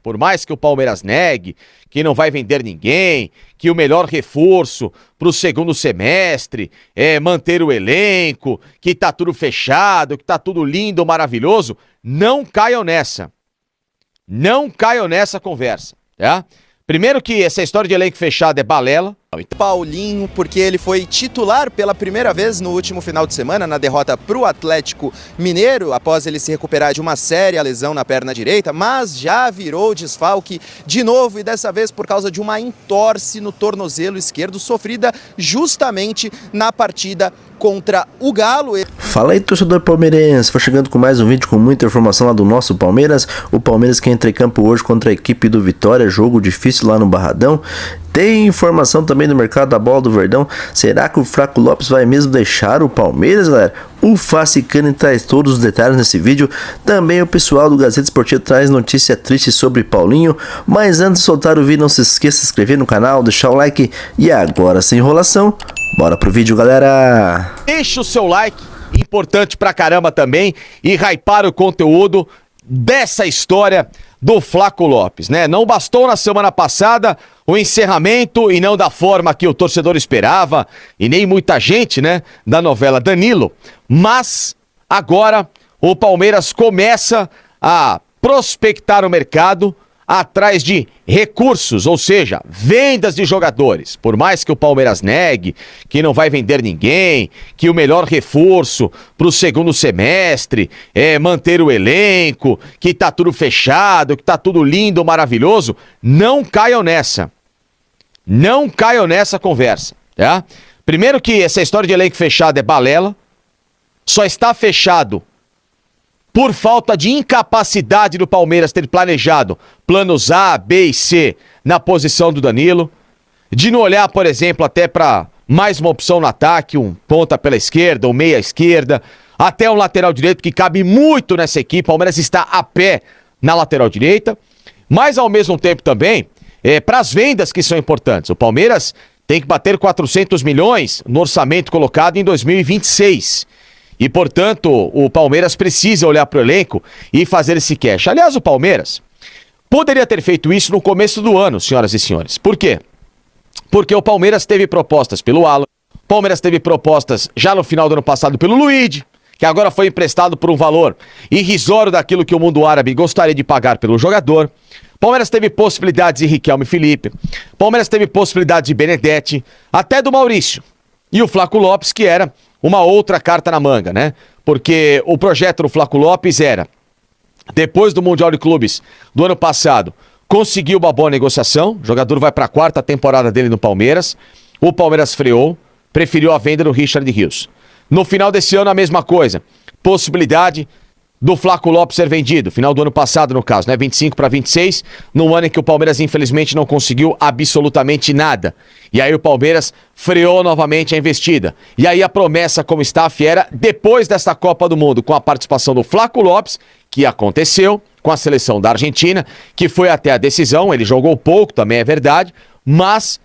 Por mais que o Palmeiras negue, que não vai vender ninguém, que o melhor reforço para o segundo semestre é manter o elenco, que tá tudo fechado, que tá tudo lindo, maravilhoso, não caiam nessa. Não caiam nessa conversa, tá? Primeiro que essa história de elenco fechado é balela. Paulinho, porque ele foi titular pela primeira vez no último final de semana na derrota para o Atlético Mineiro, após ele se recuperar de uma séria lesão na perna direita, mas já virou desfalque de novo e dessa vez por causa de uma entorse no tornozelo esquerdo sofrida justamente na partida contra o Galo. Fala aí, torcedor palmeirense, vou chegando com mais um vídeo com muita informação lá do nosso Palmeiras. O Palmeiras que entra em campo hoje contra a equipe do Vitória, jogo difícil lá no Barradão. Tem informação também no mercado da bola do Verdão. Será que o Flaco Lopes vai mesmo deixar o Palmeiras, galera? O Facicani traz todos os detalhes nesse vídeo. Também o pessoal do Gazeta Esportiva traz notícia triste sobre Paulinho. Mas antes de soltar o vídeo, não se esqueça de se inscrever no canal, deixar o like. E agora, sem enrolação, bora pro vídeo, galera! Deixa o seu like, importante pra caramba também, e hypar o conteúdo dessa história do Flaco Lopes, né? Não bastou na semana passada o encerramento, e não da forma que o torcedor esperava, e nem muita gente, né, da novela Danilo, mas agora o Palmeiras começa a prospectar o mercado atrás de recursos, ou seja, vendas de jogadores. Por mais que o Palmeiras negue, que não vai vender ninguém, que o melhor reforço para o segundo semestre é manter o elenco, que tá tudo fechado, que tá tudo lindo, maravilhoso, não caiam nessa. Não caiam nessa conversa, tá? Primeiro que essa história de elenco fechado é balela, só está fechado por falta de incapacidade do Palmeiras ter planejado planos A, B e C na posição do Danilo, de não olhar, por exemplo, até para mais uma opção no ataque, um ponta pela esquerda, um meia esquerda, até um lateral direito que cabe muito nessa equipe. O Palmeiras está a pé na lateral direita, mas ao mesmo tempo também, para as vendas que são importantes. O Palmeiras tem que bater 400 milhões no orçamento colocado em 2026. E, portanto, o Palmeiras precisa olhar para o elenco e fazer esse cash. Aliás, o Palmeiras poderia ter feito isso no começo do ano, senhoras e senhores. Por quê? Porque o Palmeiras teve propostas pelo Alan, o Palmeiras teve propostas já no final do ano passado pelo Luigi, que agora foi emprestado por um valor irrisório daquilo que o mundo árabe gostaria de pagar pelo jogador. O Palmeiras teve possibilidades de Riquelme e Felipe, o Palmeiras teve possibilidade de Benedetti, até do Maurício. E o Flaco Lopes, que era uma outra carta na manga, né? Porque o projeto do Flaco Lopes era, depois do Mundial de Clubes do ano passado, conseguiu uma boa negociação, o jogador vai para a quarta temporada dele no Palmeiras, o Palmeiras freou, preferiu a venda do Richard Rios. No final desse ano, a mesma coisa, possibilidade do Flaco Lopes ser vendido, final do ano passado no caso, né? 25 para 26, no ano em que o Palmeiras infelizmente não conseguiu absolutamente nada. E aí o Palmeiras freou novamente a investida. E aí a promessa como staff era, depois desta Copa do Mundo, com a participação do Flaco Lopes, que aconteceu com a seleção da Argentina, que foi até a decisão, ele jogou pouco, também é verdade, mas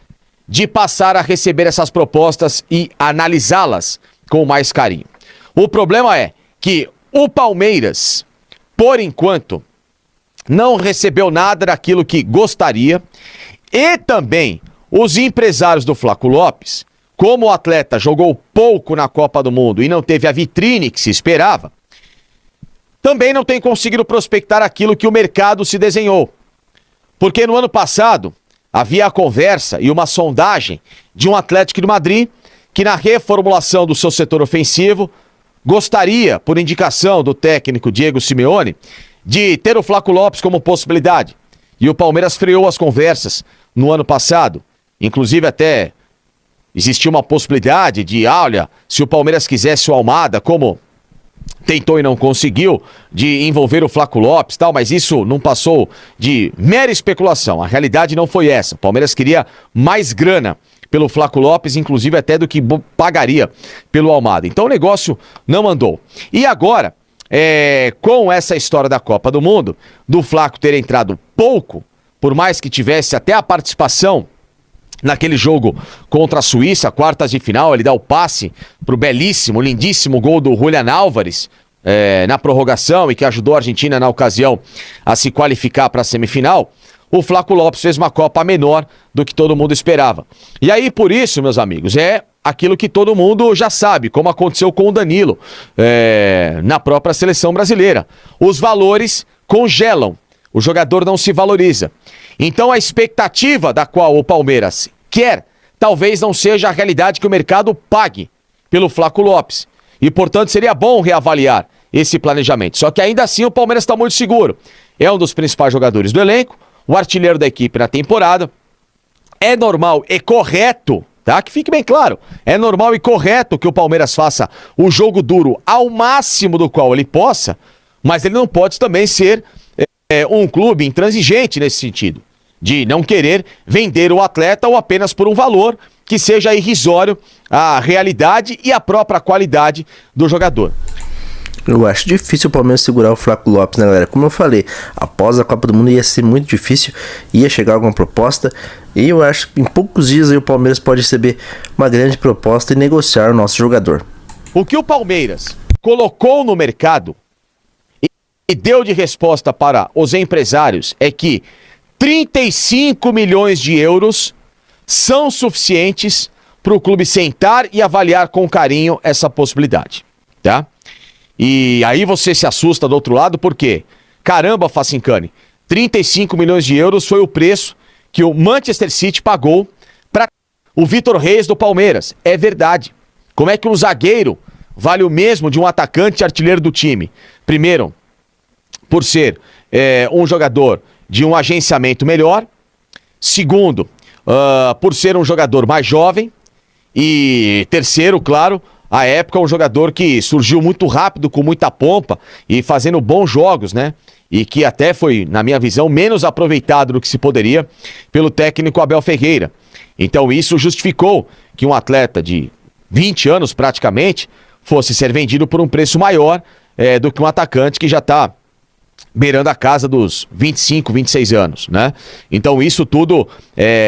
de passar a receber essas propostas e analisá-las com mais carinho. O problema é que o Palmeiras, por enquanto, não recebeu nada daquilo que gostaria, e também os empresários do Flaco Lopes, como o atleta jogou pouco na Copa do Mundo e não teve a vitrine que se esperava, também não tem conseguido prospectar aquilo que o mercado se desenhou. Porque no ano passado havia a conversa e uma sondagem de um Atlético de Madrid que, na reformulação do seu setor ofensivo, gostaria, por indicação do técnico Diego Simeone, de ter o Flaco Lopes como possibilidade. E o Palmeiras freou as conversas no ano passado. Inclusive até existia uma possibilidade de, olha, se o Palmeiras quisesse o Almada, como tentou e não conseguiu, de envolver o Flaco Lopes e tal, mas isso não passou de mera especulação. A realidade não foi essa. O Palmeiras queria mais grana pelo Flaco Lopes, inclusive até do que pagaria pelo Almada. Então o negócio não andou. E agora, com essa história da Copa do Mundo, do Flaco ter entrado pouco, por mais que tivesse até a participação naquele jogo contra a Suíça, quartas de final, ele dá o passe pro belíssimo, lindíssimo gol do Julián Álvares, na prorrogação e que ajudou a Argentina na ocasião a se qualificar para a semifinal, o Flaco Lopes fez uma Copa menor do que todo mundo esperava. E aí, por isso, meus amigos, é aquilo que todo mundo já sabe, como aconteceu com o Danilo na própria seleção brasileira. Os valores congelam, o jogador não se valoriza. Então a expectativa da qual o Palmeiras quer, talvez não seja a realidade que o mercado pague pelo Flaco Lopes. E, portanto, seria bom reavaliar esse planejamento. Só que ainda assim o Palmeiras está muito seguro. É um dos principais jogadores do elenco, o artilheiro da equipe na temporada. É normal e correto, tá? Que fique bem claro. É normal e correto que o Palmeiras faça o jogo duro ao máximo do qual ele possa, mas ele não pode também ser um clube intransigente nesse sentido, de não querer vender o atleta ou apenas por um valor que seja irrisório à realidade e à própria qualidade do jogador. Eu acho difícil o Palmeiras segurar o Flaco Lopes, né, galera? Como eu falei, após a Copa do Mundo ia ser muito difícil, ia chegar alguma proposta, e eu acho que em poucos dias aí o Palmeiras pode receber uma grande proposta e negociar o nosso jogador. O que o Palmeiras colocou no mercado e deu de resposta para os empresários é que 35 milhões de euros são suficientes para o clube sentar e avaliar com carinho essa possibilidade, tá? E aí você se assusta do outro lado, porque, caramba, Facincani, 35 milhões de euros foi o preço que o Manchester City pagou para o Vitor Reis do Palmeiras. É verdade. Como é que um zagueiro vale o mesmo de um atacante artilheiro do time? Primeiro, por ser um jogador de um agenciamento melhor. Segundo, por ser um jogador mais jovem. E terceiro, claro, à época um jogador que surgiu muito rápido, com muita pompa e fazendo bons jogos, né? E que até foi, na minha visão, menos aproveitado do que se poderia pelo técnico Abel Ferreira. Então isso justificou que um atleta de 20 anos praticamente fosse ser vendido por um preço maior do que um atacante que já está beirando a casa dos 25, 26 anos, né? Então isso tudo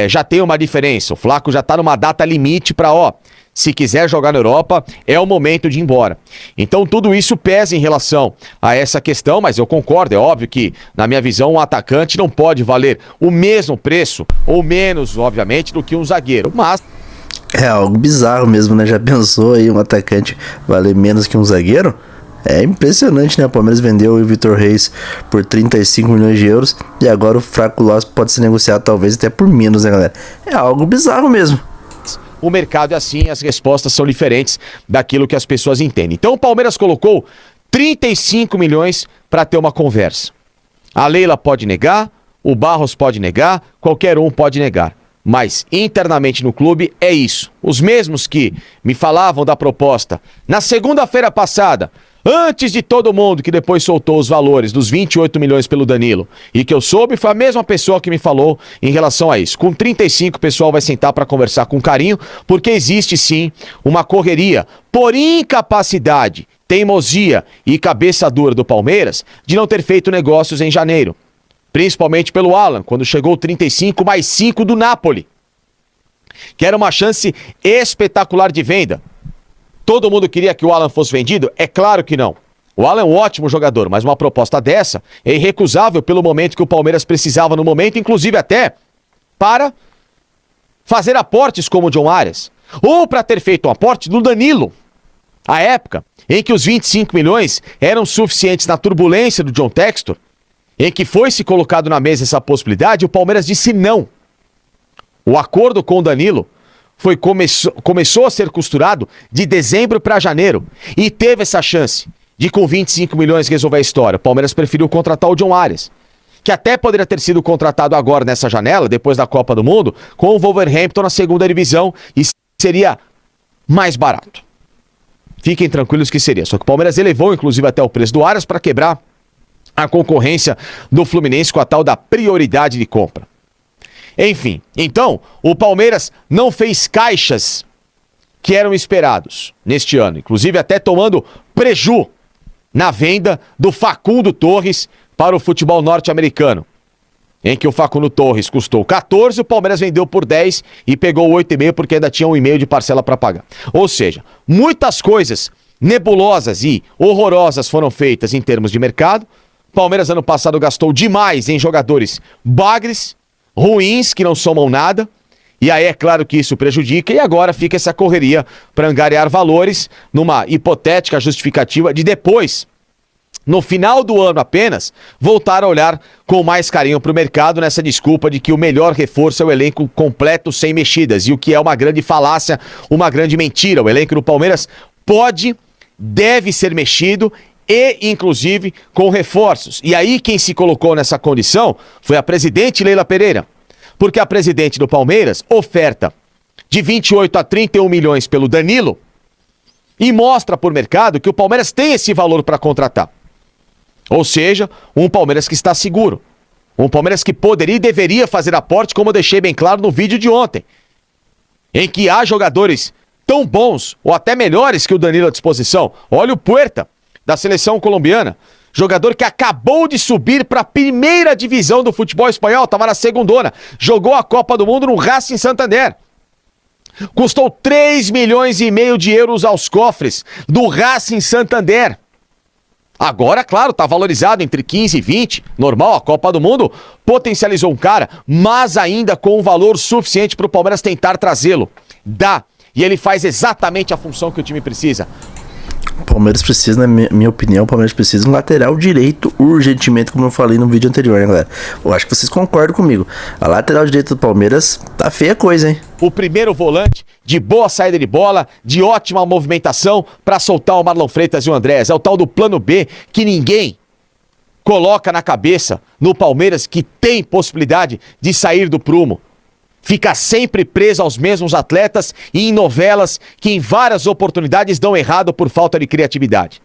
já tem uma diferença. O Flaco já tá numa data limite para, se quiser jogar na Europa, é o momento de ir embora. Então tudo isso pesa em relação a essa questão, mas eu concordo, é óbvio que, na minha visão, um atacante não pode valer o mesmo preço, ou menos, obviamente, do que um zagueiro, mas... É algo bizarro mesmo, né? Já pensou aí um atacante valer menos que um zagueiro? É impressionante, né? O Palmeiras vendeu o Vitor Reis por 35 milhões de euros e agora o Flaco Lopes pode ser negociado talvez até por menos, né, galera? É algo bizarro mesmo. O mercado é assim, as respostas são diferentes daquilo que as pessoas entendem. Então o Palmeiras colocou 35 milhões para ter uma conversa. A Leila pode negar, o Barros pode negar, qualquer um pode negar. Mas internamente no clube é isso. Os mesmos que me falavam da proposta na segunda-feira passada, antes de todo mundo que depois soltou os valores dos 28 milhões pelo Danilo, e que eu soube, foi a mesma pessoa que me falou em relação a isso. Com 35 o pessoal vai sentar para conversar com carinho, porque existe sim uma correria por incapacidade, teimosia e cabeça dura do Palmeiras de não ter feito negócios em janeiro. Principalmente pelo Alan, quando chegou 35 mais 5 do Napoli, que era uma chance espetacular de venda. Todo mundo queria que o Alan fosse vendido? É claro que não. O Alan é um ótimo jogador, mas uma proposta dessa é irrecusável pelo momento que o Palmeiras precisava no momento, inclusive até para fazer aportes como o John Arias, ou para ter feito um aporte do Danilo, à época em que os 25 milhões eram suficientes na turbulência do John Textor, em que foi se colocado na mesa essa possibilidade, o Palmeiras disse não. O acordo com o Danilo começou a ser costurado de dezembro para janeiro e teve essa chance de com 25 milhões resolver a história. O Palmeiras preferiu contratar o John Arias, que até poderia ter sido contratado agora nessa janela, depois da Copa do Mundo, com o Wolverhampton na segunda divisão e seria mais barato. Fiquem tranquilos que seria. Só que o Palmeiras elevou inclusive até o preço do Arias para quebrar a concorrência do Fluminense com a tal da prioridade de compra. Enfim, então, o Palmeiras não fez caixas que eram esperados neste ano, inclusive até tomando preju na venda do Facundo Torres para o futebol norte-americano, em que o Facundo Torres custou 14, o Palmeiras vendeu por 10 e pegou 8,5 porque ainda tinha 1,5 de parcela para pagar. Ou seja, muitas coisas nebulosas e horrorosas foram feitas em termos de mercado. Palmeiras ano passado gastou demais em jogadores bagres, ruins, que não somam nada. E aí é claro que isso prejudica e agora fica essa correria para angariar valores numa hipotética justificativa de depois, no final do ano apenas, voltar a olhar com mais carinho para o mercado nessa desculpa de que o melhor reforço é o elenco completo sem mexidas. E o que é uma grande falácia, uma grande mentira. O elenco do Palmeiras deve ser mexido e, inclusive, com reforços. E aí quem se colocou nessa condição foi a presidente Leila Pereira. Porque a presidente do Palmeiras oferta de 28 a 31 milhões pelo Danilo e mostra para o mercado que o Palmeiras tem esse valor para contratar. Ou seja, um Palmeiras que está seguro. Um Palmeiras que poderia e deveria fazer aporte, como eu deixei bem claro no vídeo de ontem. Em que há jogadores tão bons, ou até melhores que o Danilo à disposição. Olha o Puerta, da seleção colombiana. Jogador que acabou de subir para a primeira divisão do futebol espanhol, estava na segundona. Jogou a Copa do Mundo no Racing Santander. Custou 3 milhões e meio de euros aos cofres do Racing Santander. Agora, claro, está valorizado entre 15 e 20. Normal, a Copa do Mundo potencializou um cara, mas ainda com um valor suficiente para o Palmeiras tentar trazê-lo. Dá. E ele faz exatamente a função que o time precisa. O Palmeiras precisa, na minha opinião, o Palmeiras precisa de um lateral direito urgentemente, como eu falei no vídeo anterior, hein, galera? Eu acho que vocês concordam comigo. A lateral direita do Palmeiras tá feia coisa, hein? O primeiro volante de boa saída de bola, de ótima movimentação para soltar o Marlon Freitas e o Andrés. É o tal do plano B que ninguém coloca na cabeça no Palmeiras, que tem possibilidade de sair do prumo. Fica sempre preso aos mesmos atletas e em novelas que em várias oportunidades dão errado por falta de criatividade.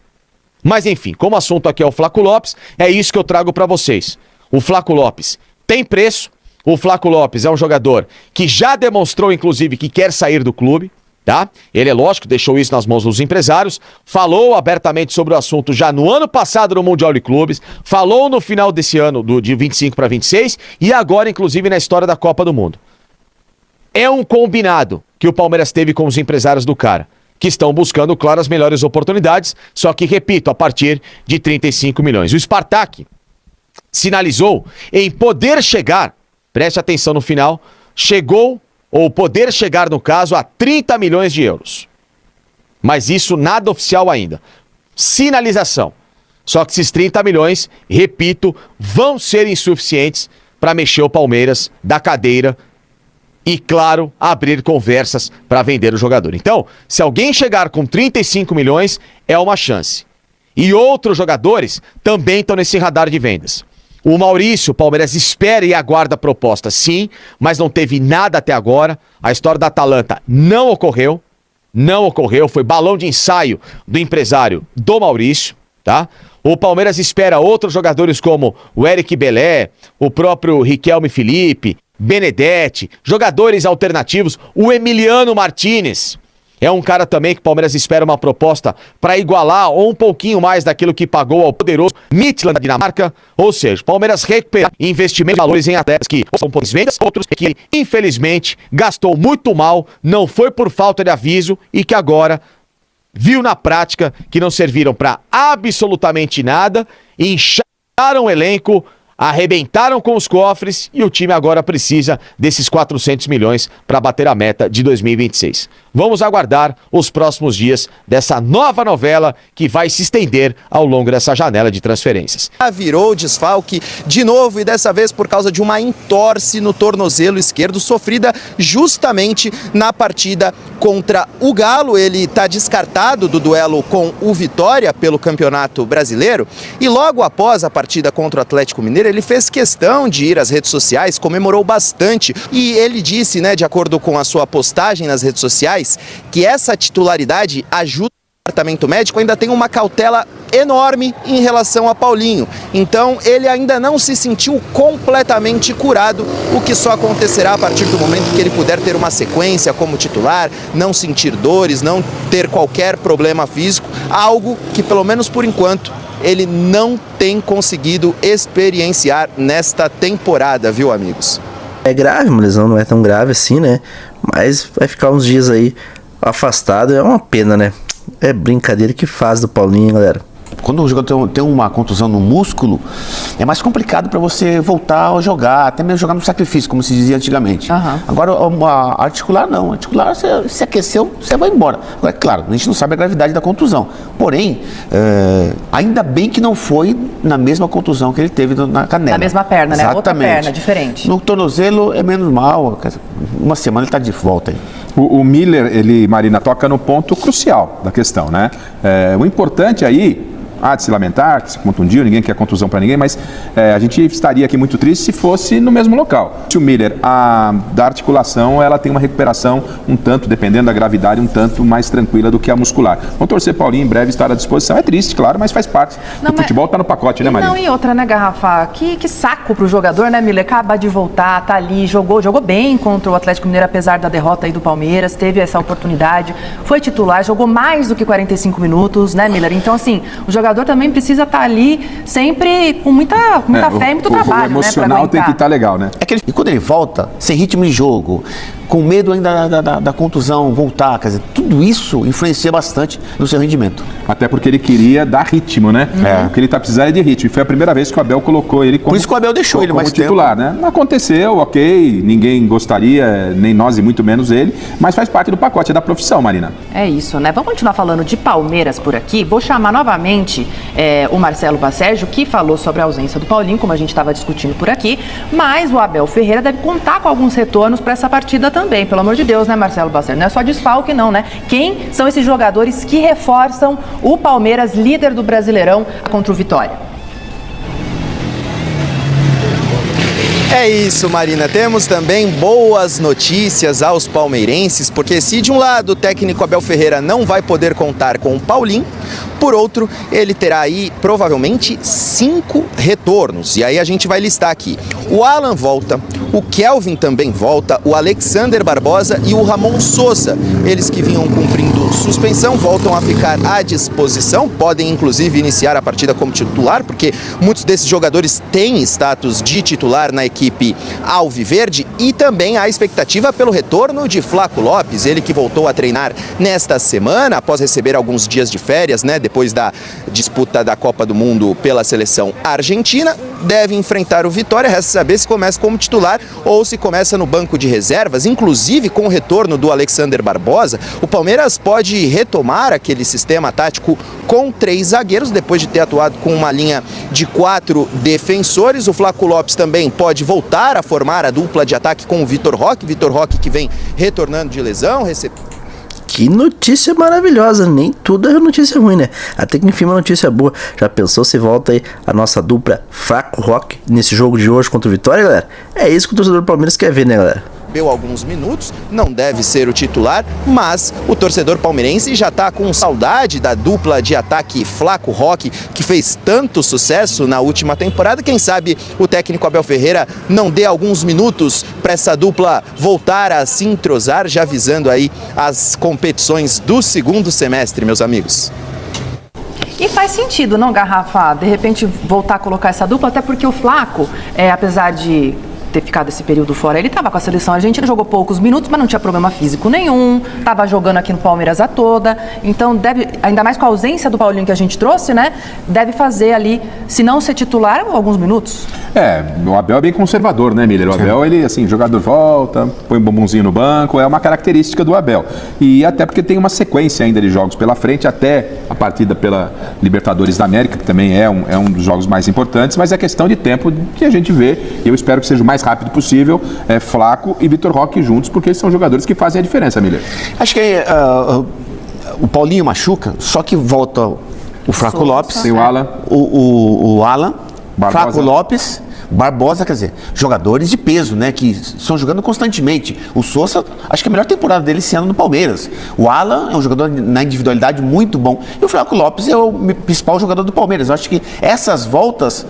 Mas enfim, como o assunto aqui é o Flaco Lopes, é isso que eu trago para vocês. O Flaco Lopes tem preço, o Flaco Lopes é um jogador que já demonstrou inclusive que quer sair do clube, tá? Ele, é lógico, deixou isso nas mãos dos empresários, falou abertamente sobre o assunto já no ano passado no Mundial de Clubes, falou no final desse ano, de 25 para 26, e agora inclusive na história da Copa do Mundo. É um combinado que o Palmeiras teve com os empresários do cara, que estão buscando, claro, as melhores oportunidades, só que, repito, a partir de 35 milhões. O Spartak sinalizou em poder chegar, preste atenção no final, chegou, ou poder chegar, no caso, a 30 milhões de euros. Mas isso nada oficial ainda. Sinalização. Só que esses 30 milhões, repito, vão ser insuficientes para mexer o Palmeiras da cadeira e, claro, abrir conversas para vender o jogador. Então, se alguém chegar com 35 milhões, é uma chance. E outros jogadores também estão nesse radar de vendas. O Maurício, o Palmeiras espera e aguarda a proposta, sim, mas não teve nada até agora. A história da Atalanta não ocorreu. Não ocorreu, foi balão de ensaio do empresário do Maurício, tá? O Palmeiras espera outros jogadores como o Eric Belé, o próprio Riquelme Felipe, Benedetti, jogadores alternativos, o Emiliano Martinez. É um cara também que o Palmeiras espera uma proposta para igualar ou um pouquinho mais daquilo que pagou ao poderoso Midtjylland da Dinamarca. Ou seja, o Palmeiras recupera investimentos de valores em atletas que são por vendas, outros que infelizmente gastou muito mal, não foi por falta de aviso e que agora viu na prática que não serviram para absolutamente nada, incharam o elenco, arrebentaram com os cofres e o time agora precisa desses 400 milhões para bater a meta de 2026. Vamos aguardar os próximos dias dessa nova novela que vai se estender ao longo dessa janela de transferências. Virou desfalque de novo e dessa vez por causa de uma entorse no tornozelo esquerdo sofrida justamente na partida contra o Galo. Ele está descartado do duelo com o Vitória pelo Campeonato Brasileiro e logo após a partida contra o Atlético Mineiro ele fez questão de ir às redes sociais, comemorou bastante e ele disse, de acordo com a sua postagem nas redes sociais, que essa titularidade ajuda o departamento médico, ainda tem uma cautela enorme em relação a Paulinho. Então ele ainda não se sentiu completamente curado, o que só acontecerá a partir do momento que ele puder ter uma sequência como titular, não sentir dores, não ter qualquer problema físico, algo que pelo menos por enquanto ele não tem conseguido experienciar nesta temporada, viu, amigos? É grave, uma lesão não é tão grave assim, né? Mas vai ficar uns dias aí afastado, é uma pena, né? É brincadeira que faz do Paulinho, hein, galera? Quando o jogador tem uma contusão no músculo, é mais complicado para você voltar a jogar, até mesmo jogar no sacrifício, como se dizia antigamente. Agora, a articular não. A articular, você se aqueceu, você vai embora. Agora, claro, a gente não sabe a gravidade da contusão. Porém, ainda bem que não foi na mesma contusão que ele teve na canela. Na mesma perna, né? Exatamente. Outra perna, diferente. No tornozelo é menos mal. Uma semana ele está de volta aí. O Miller, ele, Marina, toca no ponto crucial da questão, né? O importante aí, há de se lamentar, que se contundiu, ninguém quer contusão para ninguém, mas a gente estaria aqui muito triste se fosse no mesmo local. Se o Miller, da articulação, ela tem uma recuperação um tanto, dependendo da gravidade, um tanto mais tranquila do que a muscular. Vamos torcer, Paulinho, em breve estar à disposição. É triste, claro, mas faz parte. O futebol está no pacote, né, Marina? Não, e outra, né, Garrafa? Que saco pro jogador, né, Miller? Acaba de voltar, tá ali, jogou bem contra o Atlético Mineiro, apesar da derrota aí do Palmeiras, teve essa oportunidade, foi titular, jogou mais do que 45 minutos, né, Miller? Então, assim, o jogador também precisa estar ali sempre com muita fé e muito trabalho, o emocional, né, tem que estar legal, né? E quando ele volta, sem ritmo de jogo, com medo ainda da contusão, voltar, quer dizer, tudo isso influencia bastante no seu rendimento. Até porque ele queria dar ritmo, né? O que ele está precisando é de ritmo. E foi a primeira vez que o Abel colocou ele como, por isso que o Abel deixou ele mais titular, tempo, né? Aconteceu, ok, ninguém gostaria, nem nós e muito menos ele, mas faz parte do pacote, é da profissão, Marina. É isso, né? Vamos continuar falando de Palmeiras por aqui. Vou chamar novamente o Marcelo Bassérgio, que falou sobre a ausência do Paulinho, como a gente estava discutindo por aqui, mas o Abel Ferreira deve contar com alguns retornos para essa partida também, pelo amor de Deus, né, Marcelo Bassérgio? Não é só desfalque não, né? Quem são esses jogadores que reforçam o Palmeiras, líder do Brasileirão, contra o Vitória? É isso, Marina. Temos também boas notícias aos palmeirenses, porque se de um lado o técnico Abel Ferreira não vai poder contar com o Paulinho, por outro, ele terá aí provavelmente 5 retornos. E aí a gente vai listar aqui. O Alan volta, o Kelvin também volta, o Alexander Barbosa e o Ramon Souza. Eles que vinham cumprindo suspensão voltam a ficar à disposição, podem inclusive iniciar a partida como titular, porque muitos desses jogadores têm status de titular na equipe alviverde, e também há expectativa pelo retorno de Flaco Lopes, ele que voltou a treinar nesta semana, após receber alguns dias de férias, né, depois da disputa da Copa do Mundo pela seleção argentina, deve enfrentar o Vitória. Resta saber se começa como titular ou se começa no banco de reservas. Inclusive, com o retorno do Alexander Barbosa, o Palmeiras pode retomar aquele sistema tático com 3 zagueiros, depois de ter atuado com uma linha de 4 defensores. O Flaco Lopes também pode voltar a formar a dupla de ataque com o Vitor Roque que vem retornando de lesão, Que notícia maravilhosa, nem tudo é notícia ruim, né? Até que enfim uma notícia boa. Já pensou se volta aí a nossa dupla Flaco Roque nesse jogo de hoje contra o Vitória, galera? É isso que o torcedor do Palmeiras quer ver, né, galera? Alguns minutos, não deve ser o titular, mas o torcedor palmeirense já está com saudade da dupla de ataque Flaco Roque, que fez tanto sucesso na última temporada. Quem sabe o técnico Abel Ferreira não dê alguns minutos para essa dupla voltar a se entrosar, já visando aí as competições do segundo semestre, meus amigos. E faz sentido, não, Garrafa? De repente voltar a colocar essa dupla, até porque o Flaco, apesar de ter ficado esse período fora, ele estava com a seleção argentina, jogou poucos minutos, mas não tinha problema físico nenhum, estava jogando aqui no Palmeiras a toda, então deve, ainda mais com a ausência do Paulinho que a gente trouxe, né, deve fazer ali, se não ser titular, alguns minutos. O Abel é bem conservador, né, Miller? O Abel, ele, assim, jogador volta, põe um bumbumzinho no banco, é uma característica do Abel. E até porque tem uma sequência ainda de jogos pela frente, até a partida pela Libertadores da América, que também é um dos jogos mais importantes, mas é questão de tempo que a gente vê, e eu espero que seja o mais rápido possível, Flaco e Vitor Roque juntos, porque eles são jogadores que fazem a diferença, Miller. Acho que o Paulinho machuca, só que volta o Flaco Lopes, tem o Alan, o Alan, Barbosa. Flaco Lopes, Barbosa, quer dizer, jogadores de peso, né, que estão jogando constantemente. O Souza, acho que a melhor temporada dele esse ano no Palmeiras. O Alan é um jogador na individualidade muito bom. E o Flaco Lopes é o principal jogador do Palmeiras. Eu acho que essas voltas,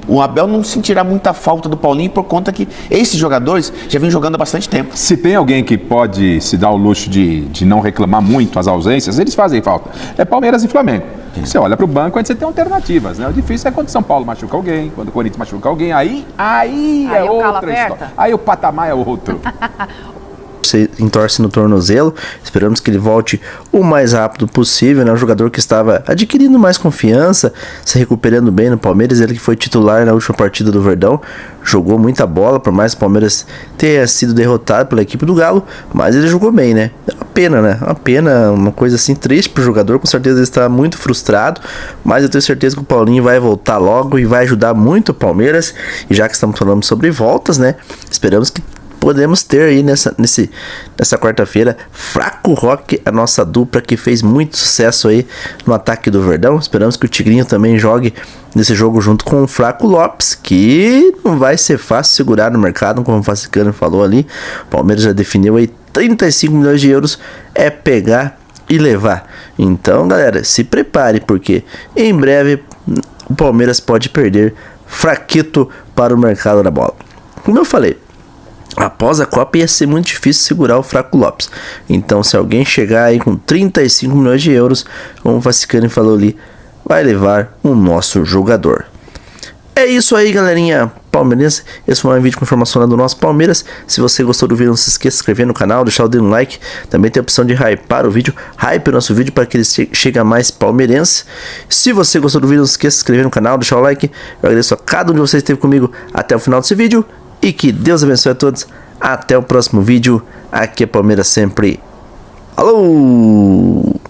o Abel não sentirá muita falta do Paulinho por conta que esses jogadores já vêm jogando há bastante tempo. Se tem alguém que pode se dar o luxo de não reclamar muito as ausências, eles fazem falta. É Palmeiras e Flamengo. Você olha para o banco, aí você tem alternativas, né? O difícil é quando São Paulo machuca alguém, quando o Corinthians machuca alguém, aí é outra história. Aí o patamar é outro. se entorce no tornozelo. Esperamos que ele volte o mais rápido possível, né? Um jogador que estava adquirindo mais confiança, se recuperando bem no Palmeiras. Ele que foi titular na última partida do Verdão, jogou muita bola, por mais que o Palmeiras tenha sido derrotado pela equipe do Galo, mas ele jogou bem, né? É uma pena, né? Uma pena, uma coisa assim triste pro jogador. Com certeza ele está muito frustrado, mas eu tenho certeza que o Paulinho vai voltar logo e vai ajudar muito o Palmeiras. E já que estamos falando sobre voltas, né? Esperamos que podemos ter aí nessa quarta-feira Fraco Roque, a nossa dupla que fez muito sucesso aí no ataque do Verdão. Esperamos que o Tigrinho também jogue nesse jogo junto com o Flaco Lopes, que não vai ser fácil segurar no mercado, como o Facicano falou ali. O Palmeiras já definiu aí 35 milhões de euros, é pegar e levar. Então, galera, se prepare, porque em breve o Palmeiras pode perder Fraquito para o mercado da bola. Como eu falei, após a Copa ia ser muito difícil segurar o Flaco Lopes. Então, se alguém chegar aí com 35 milhões de euros, como o Facicani falou ali, vai levar o nosso jogador. É isso aí, galerinha palmeirense. Esse foi um vídeo com informação lá do nosso Palmeiras. Se você gostou do vídeo, não se esqueça de se inscrever no canal, deixar o dedo no like. Também tem a opção de hypar o vídeo. Hype o nosso vídeo para que ele chegue a mais palmeirense. Se você gostou do vídeo, não se esqueça de se inscrever no canal, deixar o like. Eu agradeço a cada um de vocês que esteve comigo até o final desse vídeo. E que Deus abençoe a todos. Até o próximo vídeo. Aqui é Palmeiras sempre. Alô!